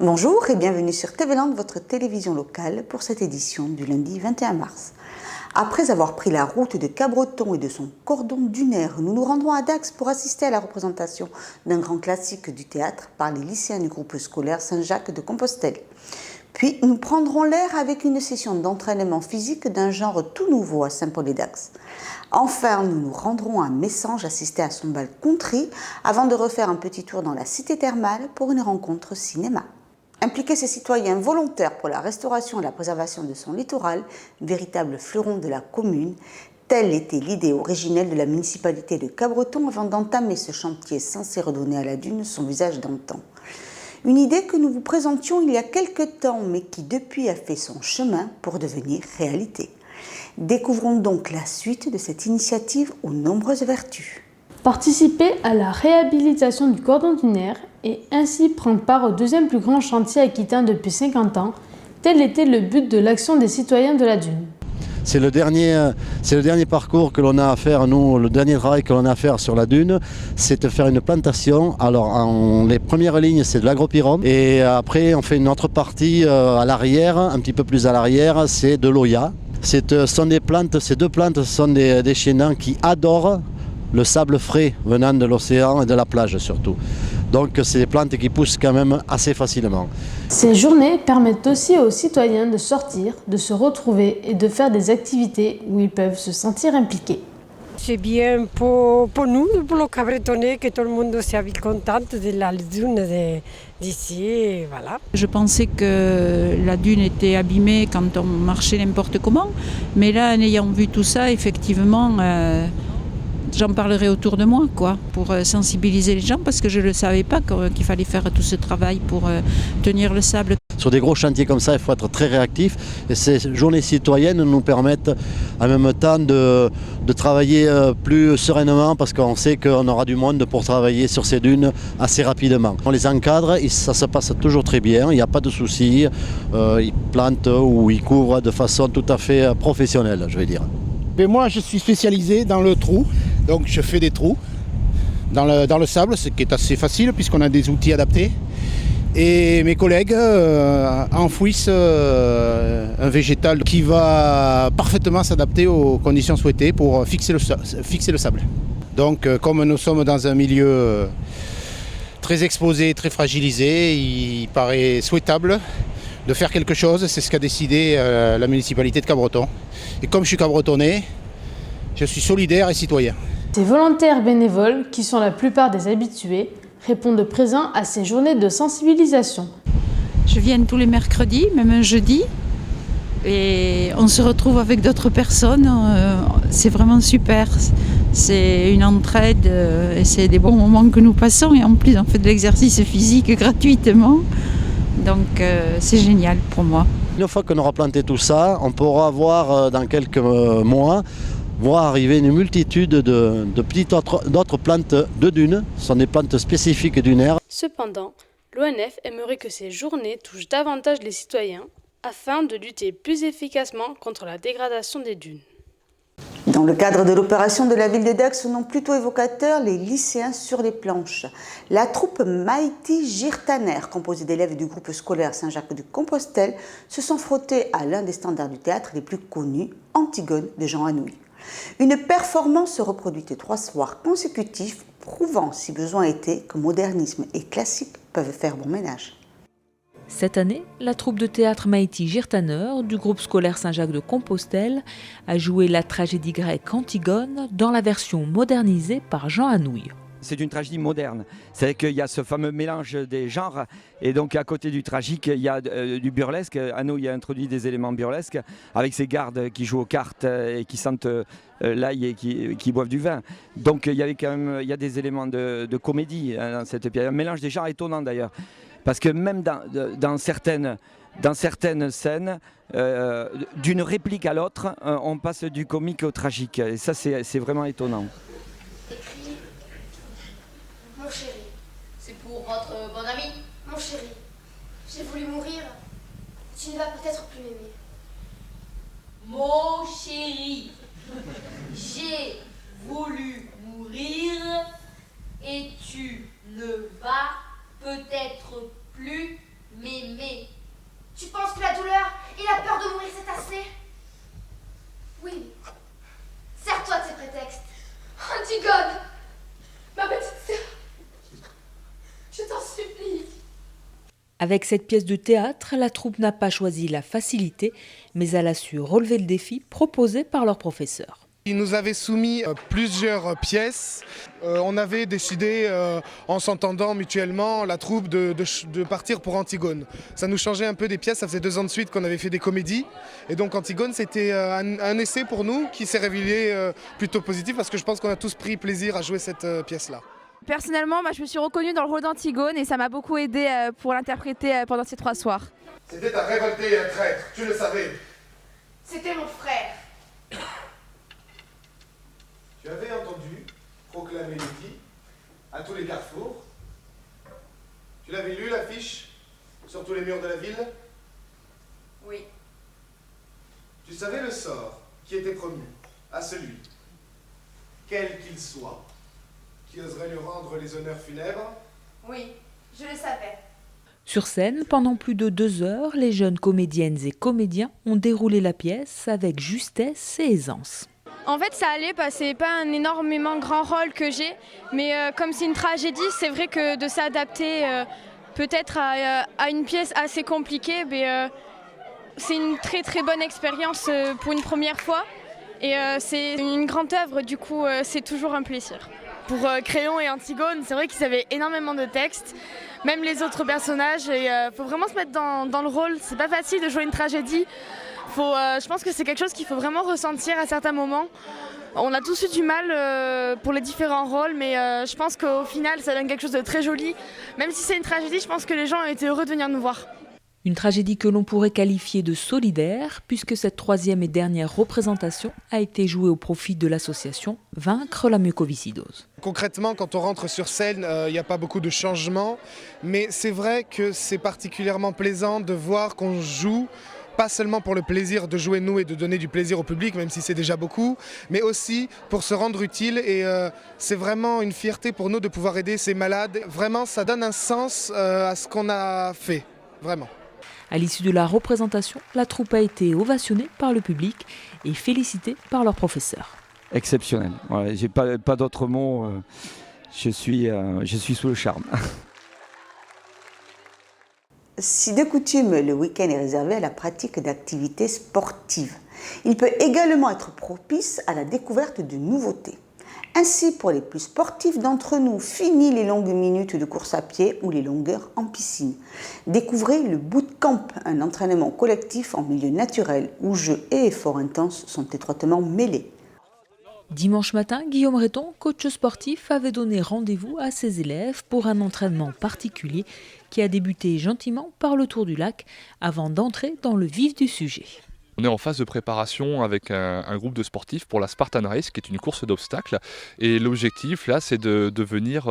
Bonjour et bienvenue sur TV Land, votre télévision locale, pour cette édition du lundi 21 mars. Après avoir pris la route de Cabreton et de son cordon dunaire, nous nous rendrons à Dax pour assister à la représentation d'un grand classique du théâtre par les lycéens du groupe scolaire Saint-Jacques de Compostelle. Puis nous prendrons l'air avec une session d'entraînement physique d'un genre tout nouveau à Saint-Paul-et-Dax. Enfin, nous nous rendrons à Messanges assister à son bal country avant de refaire un petit tour dans la cité thermale pour une rencontre cinéma. Impliquer ces citoyens volontaires pour la restauration et la préservation de son littoral, véritable fleuron de la commune, telle était l'idée originelle de la municipalité de Cabreton avant d'entamer ce chantier censé redonner à la dune son visage d'antan. Une idée que nous vous présentions il y a quelque temps, mais qui depuis a fait son chemin pour devenir réalité. Découvrons donc la suite de cette initiative aux nombreuses vertus. Participer à la réhabilitation du cordon dunaire et ainsi prendre part au deuxième plus grand chantier aquitain depuis 50 ans, tel était le but de l'action des citoyens de la Dune. C'est le dernier parcours que l'on a à faire, nous, le dernier travail que l'on a à faire sur la dune, c'est de faire une plantation. Alors, les premières lignes, c'est de l'agropyrome. Et après, on fait une autre partie à l'arrière, un petit peu plus à l'arrière, c'est de l'oya. Ces deux plantes sont des chénans qui adorent le sable frais venant de l'océan et de la plage surtout. Donc c'est des plantes qui poussent quand même assez facilement. Ces journées permettent aussi aux citoyens de sortir, de se retrouver et de faire des activités où ils peuvent se sentir impliqués. C'est bien pour nous, pour le Cabretonais, que tout le monde soit content de la dune d'ici. Voilà. Je pensais que la dune était abîmée quand on marchait n'importe comment, mais là, en ayant vu tout ça, effectivement, j'en parlerai autour de moi, pour sensibiliser les gens, parce que je ne le savais pas qu'il fallait faire tout ce travail pour tenir le sable. Sur des gros chantiers comme ça, il faut être très réactif. Et ces journées citoyennes nous permettent en même temps de travailler plus sereinement, parce qu'on sait qu'on aura du monde pour travailler sur ces dunes assez rapidement. On les encadre, ça se passe toujours très bien, il n'y a pas de soucis. Ils plantent ou ils couvrent de façon tout à fait professionnelle, je vais dire. Mais moi, je suis spécialisé dans le trou, donc je fais des trous dans le sable, ce qui est assez facile puisqu'on a des outils adaptés. Et mes collègues enfouissent un végétal qui va parfaitement s'adapter aux conditions souhaitées pour fixer le sable. Donc comme nous sommes dans un milieu très exposé, très fragilisé, il paraît souhaitable de faire quelque chose. C'est ce qu'a décidé la municipalité de Cabreton. Et comme je suis cabretonais, je suis solidaire et citoyen. Ces volontaires bénévoles, qui sont la plupart des habitués, répondent présents à ces journées de sensibilisation. Je viens tous les mercredis, même un jeudi, et on se retrouve avec d'autres personnes. C'est vraiment super. C'est une entraide et c'est des bons moments que nous passons. Et en plus, on fait de l'exercice physique gratuitement. Donc c'est génial pour moi. Une fois qu'on aura planté tout ça, on pourra voir dans quelques mois voir arriver une multitude d'autres plantes de dunes. Ce sont des plantes spécifiques dunaires. Cependant, l'ONF aimerait que ces journées touchent davantage les citoyens afin de lutter plus efficacement contre la dégradation des dunes. Dans le cadre de l'opération de la ville de Dax, ce nom plutôt évocateur, les lycéens sur les planches. La troupe Mighty Girtaner, composée d'élèves du groupe scolaire Saint-Jacques de Compostelle, se sont frottés à l'un des standards du théâtre les plus connus, Antigone de Jean Anouilh. Une performance reproduite 3 soirs consécutifs, prouvant, si besoin était, que modernisme et classique peuvent faire bon ménage. Cette année, la troupe de théâtre Mighty Girtaner du groupe scolaire Saint-Jacques de Compostelle a joué la tragédie grecque Antigone dans la version modernisée par Jean Anouilh. C'est une tragédie moderne. C'est qu'il y a ce fameux mélange des genres. Et donc, à côté du tragique, il y a du burlesque. Anouilh a introduit des éléments burlesques avec ses gardes qui jouent aux cartes et qui sentent l'ail et qui boivent du vin. Donc, il y avait quand même des éléments de comédie dans cette pièce. Un mélange des genres étonnant d'ailleurs. Parce que même dans certaines scènes, d'une réplique à l'autre, on passe du comique au tragique. Et ça, c'est vraiment étonnant. Mon chéri, c'est pour votre bon ami. Mon chéri, j'ai voulu mourir. Tu ne vas peut-être plus m'aimer. Mon chéri, j'ai voulu mourir et tu ne vas peut-être plus Mais, tu penses que la douleur et la peur de mourir c'est assez? Oui, mais sers-toi de ces prétextes. Antigone, ma petite sœur, je t'en supplie. Avec cette pièce de théâtre, la troupe n'a pas choisi la facilité, mais elle a su relever le défi proposé par leur professeur. Ils nous avaient soumis plusieurs pièces. On avait décidé, en s'entendant mutuellement, la troupe de partir pour Antigone. Ça nous changeait un peu des pièces, ça faisait 2 ans de suite qu'on avait fait des comédies. Et donc Antigone, c'était un essai pour nous qui s'est révélé plutôt positif parce que je pense qu'on a tous pris plaisir à jouer cette pièce-là. Personnellement, je me suis reconnue dans le rôle d'Antigone et ça m'a beaucoup aidé pour l'interpréter pendant ces 3 soirs. C'était un révolté et un traître, tu le savais. C'était mon frère. Tu avais entendu proclamer l'édit à tous les carrefours. Tu l'avais lu, l'affiche, sur tous les murs de la ville? Oui. Tu savais le sort qui était promis à celui, quel qu'il soit, qui oserait lui rendre les honneurs funèbres? Oui, je le savais. Sur scène, pendant plus de 2 heures, les jeunes comédiennes et comédiens ont déroulé la pièce avec justesse et aisance. En fait, ça allait, c'est pas un énormément grand rôle que j'ai, mais comme c'est une tragédie, c'est vrai que de s'adapter peut-être à une pièce assez compliquée, c'est une très très bonne expérience pour une première fois. Et c'est une grande œuvre, du coup c'est toujours un plaisir. Pour Créon et Antigone, c'est vrai qu'ils avaient énormément de textes, même les autres personnages, et faut vraiment se mettre dans le rôle. C'est pas facile de jouer une tragédie. Je pense que c'est quelque chose qu'il faut vraiment ressentir à certains moments. On a tous eu du mal pour les différents rôles, mais je pense qu'au final, ça donne quelque chose de très joli. Même si c'est une tragédie, je pense que les gens ont été heureux de venir nous voir. Une tragédie que l'on pourrait qualifier de solidaire, puisque cette 3e et dernière représentation a été jouée au profit de l'association Vaincre la mucoviscidose. Concrètement, quand on rentre sur scène, il n'y a pas beaucoup de changements, mais c'est vrai que c'est particulièrement plaisant de voir qu'on joue, pas seulement pour le plaisir de jouer nous et de donner du plaisir au public, même si c'est déjà beaucoup, mais aussi pour se rendre utile, et c'est vraiment une fierté pour nous de pouvoir aider ces malades. Vraiment, ça donne un sens à ce qu'on a fait, vraiment. À l'issue de la représentation, la troupe a été ovationnée par le public et félicitée par leur professeur. Exceptionnel. Voilà, j'ai pas d'autres mots. Je suis sous le charme. Si de coutume, le week-end est réservé à la pratique d'activités sportives, il peut également être propice à la découverte de nouveautés. Ainsi, pour les plus sportifs d'entre nous, fini les longues minutes de course à pied ou les longueurs en piscine. Découvrez le bootcamp, un entraînement collectif en milieu naturel où jeux et efforts intenses sont étroitement mêlés. Dimanche matin, Guillaume Réton, coach sportif, avait donné rendez-vous à ses élèves pour un entraînement particulier qui a débuté gentiment par le tour du lac avant d'entrer dans le vif du sujet. On est en phase de préparation avec un groupe de sportifs pour la Spartan Race, qui est une course d'obstacles. Et l'objectif, là, c'est de venir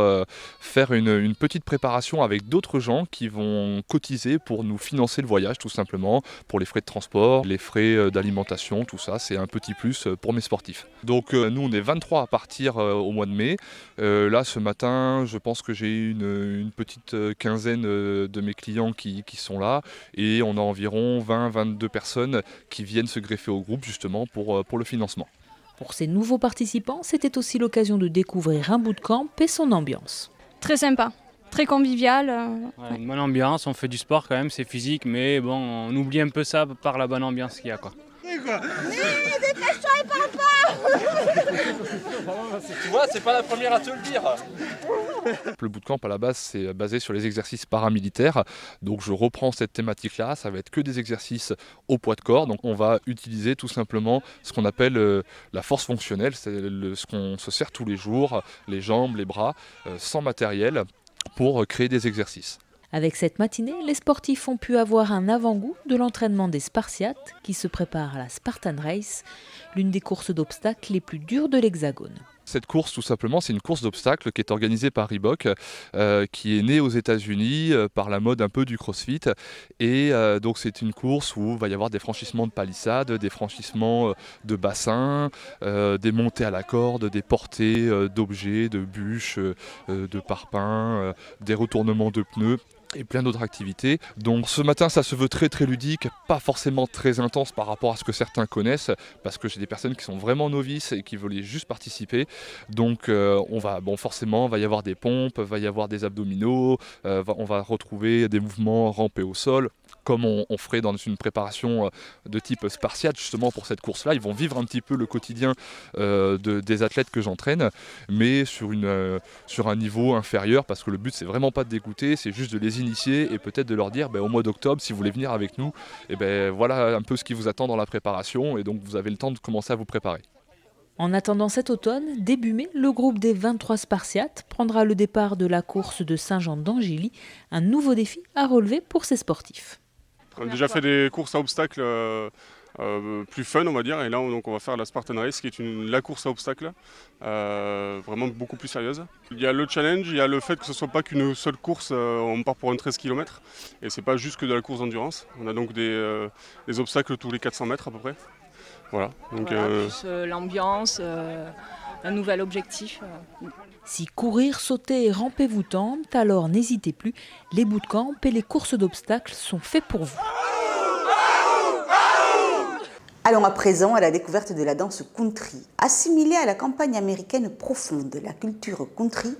faire une petite préparation avec d'autres gens qui vont cotiser pour nous financer le voyage, tout simplement, pour les frais de transport, les frais d'alimentation, tout ça. C'est un petit plus pour mes sportifs. Donc nous, on est 23 à partir au mois de mai. Là, ce matin, je pense que j'ai une petite quinzaine de mes clients qui sont là. Et on a environ 20-22 personnes qui viennent se greffer au groupe justement pour le financement. Pour ces nouveaux participants, c'était aussi l'occasion de découvrir un bootcamp et son ambiance. Très sympa, très convivial. Ouais, une bonne ambiance, on fait du sport quand même, c'est physique, mais bon, on oublie un peu ça par la bonne ambiance qu'il y a, quoi. Dépêche-toi et parle pas. Tu vois, c'est pas la première à te le dire. Le bootcamp à la base, c'est basé sur les exercices paramilitaires. Donc je reprends cette thématique-là, ça va être que des exercices au poids de corps. Donc on va utiliser tout simplement ce qu'on appelle la force fonctionnelle, c'est ce qu'on se sert tous les jours, les jambes, les bras, sans matériel, pour créer des exercices. Avec cette matinée, les sportifs ont pu avoir un avant-goût de l'entraînement des Spartiates qui se préparent à la Spartan Race, l'une des courses d'obstacles les plus dures de l'Hexagone. Cette course, tout simplement, c'est une course d'obstacles qui est organisée par Reebok, qui est née aux États-Unis par la mode un peu du crossfit. Et donc c'est une course où il va y avoir des franchissements de palissades, des franchissements de bassins, des montées à la corde, des portées d'objets, de bûches, de parpaings, des retournements de pneus. et plein d'autres activités. Donc ce matin ça se veut très très ludique, pas forcément très intense par rapport à ce que certains connaissent, parce que j'ai des personnes qui sont vraiment novices et qui veulent juste participer. Donc forcément va y avoir des pompes, va y avoir des abdominaux, on va retrouver des mouvements rampés au sol, comme on ferait dans une préparation de type spartiate justement pour cette course-là. Ils vont vivre un petit peu le quotidien des athlètes que j'entraîne, mais sur un niveau inférieur, parce que le but c'est vraiment pas de dégoûter, c'est juste de les initier et peut-être de leur dire au mois d'octobre, si vous voulez venir avec nous, voilà un peu ce qui vous attend dans la préparation, et donc vous avez le temps de commencer à vous préparer. En attendant cet automne, début mai, le groupe des 23 Spartiates prendra le départ de la course de Saint-Jean d'Angély, un nouveau défi à relever pour ces sportifs. On a déjà fait des courses à obstacles plus fun, on va dire, et là on va faire la Spartan Race, qui est la course à obstacles, vraiment beaucoup plus sérieuse. Il y a le challenge, il y a le fait que ce ne soit pas qu'une seule course, on part pour un 13 km, et c'est pas juste que de la course d'endurance. On a donc des obstacles tous les 400 mètres à peu près. Voilà, donc, plus l'ambiance, un nouvel objectif. Si courir, sauter et ramper vous tentent, alors n'hésitez plus, les bootcamps et les courses d'obstacles sont faits pour vous. Allons à présent à la découverte de la danse country. Assimilée à la campagne américaine profonde, la culture country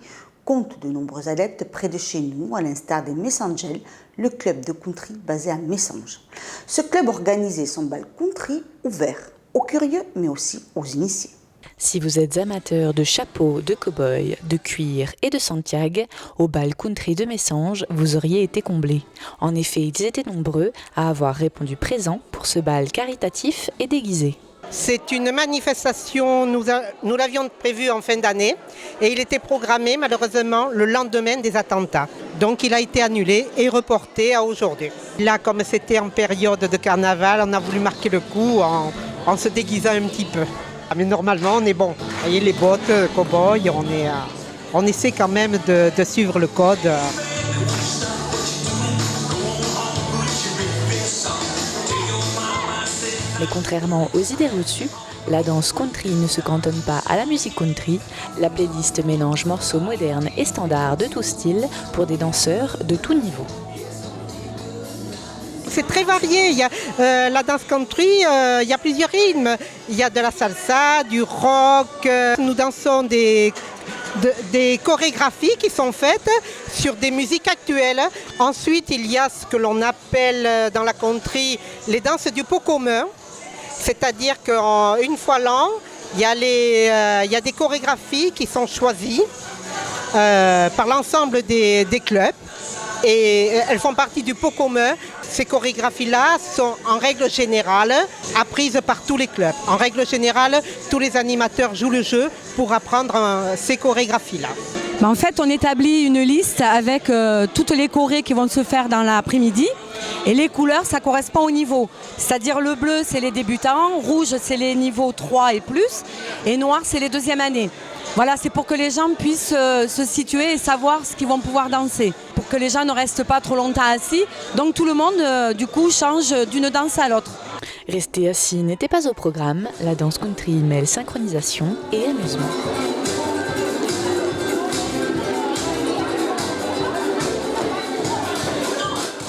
compte de nombreux adeptes près de chez nous, à l'instar des Messangels, le club de country basé à Messanges. Ce club organisait son bal country ouvert aux curieux, mais aussi aux initiés. Si vous êtes amateur de chapeaux, de cow-boy, de cuir et de Santiago, au bal country de Messanges, vous auriez été comblés. En effet, ils étaient nombreux à avoir répondu présent pour ce bal caritatif et déguisé. C'est une manifestation, nous l'avions prévue en fin d'année et il était programmé malheureusement le lendemain des attentats. Donc il a été annulé et reporté à aujourd'hui. Là, comme c'était en période de carnaval, on a voulu marquer le coup en se déguisant un petit peu. Mais normalement, on est bon. Vous voyez, les bottes, cow-boy, on essaie quand même de suivre le code. Mais contrairement aux idées reçues, la danse country ne se cantonne pas à la musique country. La playlist mélange morceaux modernes et standards de tout style pour des danseurs de tout niveau. C'est très varié. Il y a la danse country, il y a plusieurs rythmes. Il y a de la salsa, du rock. Nous dansons des chorégraphies qui sont faites sur des musiques actuelles. Ensuite, il y a ce que l'on appelle dans la country les danses du pot commun. C'est-à-dire qu'une fois l'an, il y a des chorégraphies qui sont choisies par l'ensemble des clubs. Et elles font partie du pot commun. Ces chorégraphies-là sont en règle générale apprises par tous les clubs. En règle générale, tous les animateurs jouent le jeu pour apprendre ces chorégraphies-là. En fait, on établit une liste avec toutes les chorés qui vont se faire dans l'après-midi. Et les couleurs, ça correspond au niveau. C'est-à-dire le bleu, c'est les débutants, rouge, c'est les niveaux 3 et plus, et noir, c'est les deuxièmes années. Voilà, c'est pour que les gens puissent se situer et savoir ce qu'ils vont pouvoir danser. Pour que les gens ne restent pas trop longtemps assis. Donc tout le monde, du coup, change d'une danse à l'autre. Rester assis n'était pas au programme. La danse country mêle synchronisation et amusement.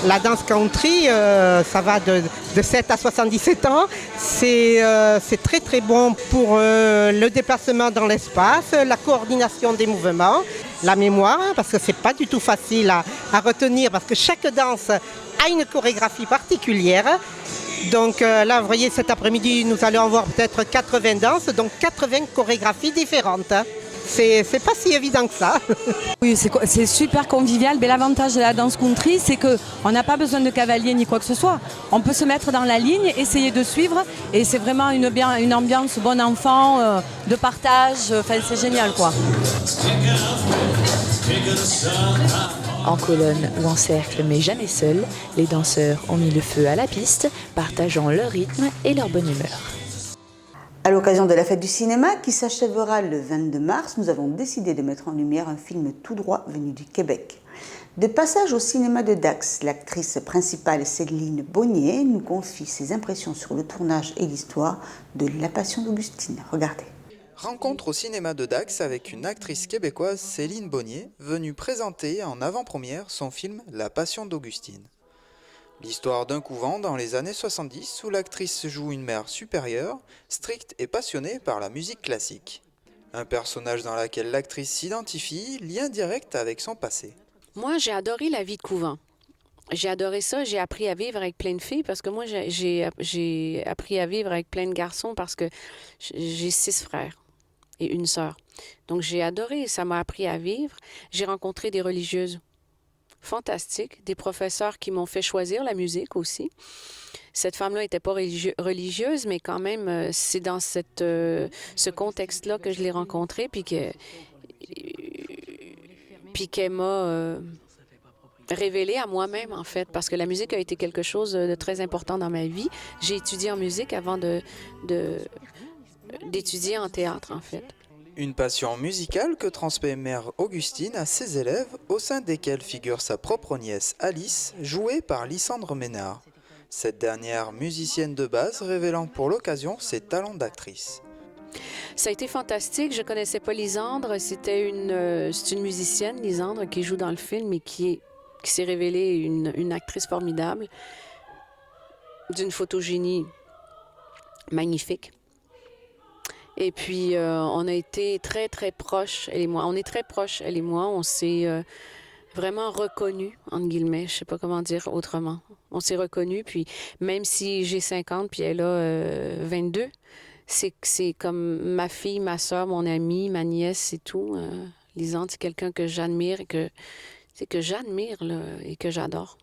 La danse country, ça va de 7 à 77 ans. C'est très très bon pour le déplacement dans l'espace, la coordination des mouvements, la mémoire, parce que c'est pas du tout facile à retenir, parce que chaque danse a une chorégraphie particulière. Donc là, vous voyez, cet après-midi, nous allons avoir peut-être 80 danses, donc 80 chorégraphies différentes. C'est pas si évident que ça. Oui, c'est super convivial, mais l'avantage de la danse country, c'est qu'on n'a pas besoin de cavalier ni quoi que ce soit. On peut se mettre dans la ligne, essayer de suivre, et c'est vraiment une ambiance bon enfant, de partage, enfin c'est génial quoi. En colonne ou en cercle, mais jamais seuls, les danseurs ont mis le feu à la piste, partageant leur rythme et leur bonne humeur. À l'occasion de la fête du cinéma qui s'achèvera le 22 mars, nous avons décidé de mettre en lumière un film tout droit venu du Québec. De passage au cinéma de Dax, l'actrice principale Céline Bonnier nous confie ses impressions sur le tournage et l'histoire de La Passion d'Augustine. Regardez. Rencontre au cinéma de Dax avec une actrice québécoise, Céline Bonnier, venue présenter en avant-première son film La Passion d'Augustine. L'histoire d'un couvent dans les années 70 où l'actrice joue une mère supérieure, stricte et passionnée par la musique classique. Un personnage dans lequel l'actrice s'identifie, lien direct avec son passé. Moi, j'ai adoré la vie de couvent. J'ai adoré ça. J'ai appris à vivre avec plein de filles parce que moi, j'ai appris à vivre avec plein de garçons parce que j'ai 6 frères et une sœur. Donc, j'ai adoré. Ça m'a appris à vivre. J'ai rencontré des religieuses fantastiques, des professeurs qui m'ont fait choisir la musique aussi. Cette femme-là n'était pas religieuse, mais quand même, c'est dans ce contexte-là que je l'ai rencontrée, puis qu'elle m'a révélée à moi-même, en fait, parce que la musique a été quelque chose de très important dans ma vie. J'ai étudié en musique avant d'étudier en théâtre, en fait. Une passion musicale que transmet Mère Augustine à ses élèves, au sein desquels figure sa propre nièce Alice, jouée par Lysandre Ménard. Cette dernière musicienne de base révélant pour l'occasion ses talents d'actrice. Ça a été fantastique. Je connaissais pas Lysandre. C'est une musicienne, Lysandre, qui joue dans le film et qui s'est révélée une actrice formidable, d'une photogénie magnifique. Et puis, on a été très, très proches, elle et moi. On est très proches, elle et moi. On s'est vraiment reconnus, entre guillemets. Je sais pas comment dire autrement. On s'est reconnus, puis même si j'ai 50, puis elle a 22, c'est comme ma fille, ma soeur, mon amie, ma nièce et tout. Lysandre, c'est quelqu'un que j'admire et que j'adore.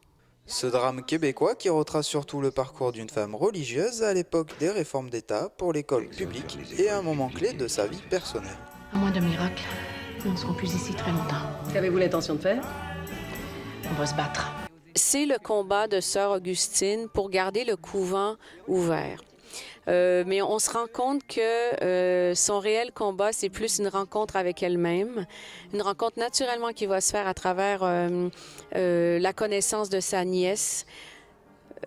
Ce drame québécois qui retrace surtout le parcours d'une femme religieuse à l'époque des réformes d'État pour l'école publique et un moment clé de sa vie personnelle. À moins de miracle, nous ne serons plus ici très longtemps. Qu'avez-vous l'intention de faire? On va se battre. C'est le combat de Sœur Augustine pour garder le couvent ouvert. Mais on se rend compte que son réel combat, c'est plus une rencontre avec elle-même, une rencontre naturellement qui va se faire à travers la connaissance de sa nièce.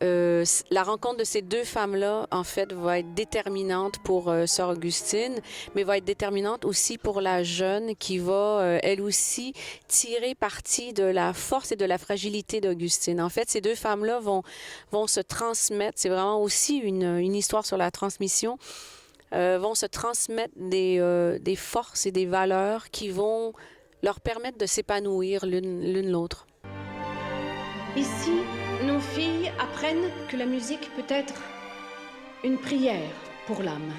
La rencontre de ces deux femmes-là, en fait, va être déterminante pour Sœur Augustine, mais va être déterminante aussi pour la jeune qui va, elle aussi, tirer parti de la force et de la fragilité d'Augustine. En fait, ces deux femmes-là vont se transmettre, c'est vraiment aussi une histoire sur la transmission, vont se transmettre des forces et des valeurs qui vont leur permettre de s'épanouir l'une l'autre. Ici, nos filles apprennent que la musique peut être une prière pour l'âme.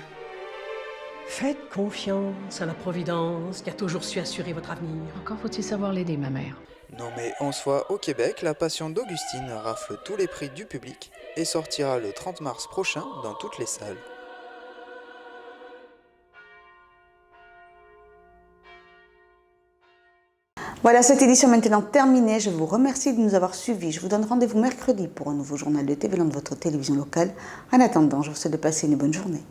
Faites confiance à la Providence qui a toujours su assurer votre avenir. Encore faut-il savoir l'aider, ma mère. Nommée 11 fois au Québec, La Passion d'Augustine rafle tous les prix du public et sortira le 30 mars prochain dans toutes les salles. Voilà, cette édition maintenant terminée. Je vous remercie de nous avoir suivis. Je vous donne rendez-vous mercredi pour un nouveau journal de TV Land de votre télévision locale. En attendant, je vous souhaite de passer une bonne journée.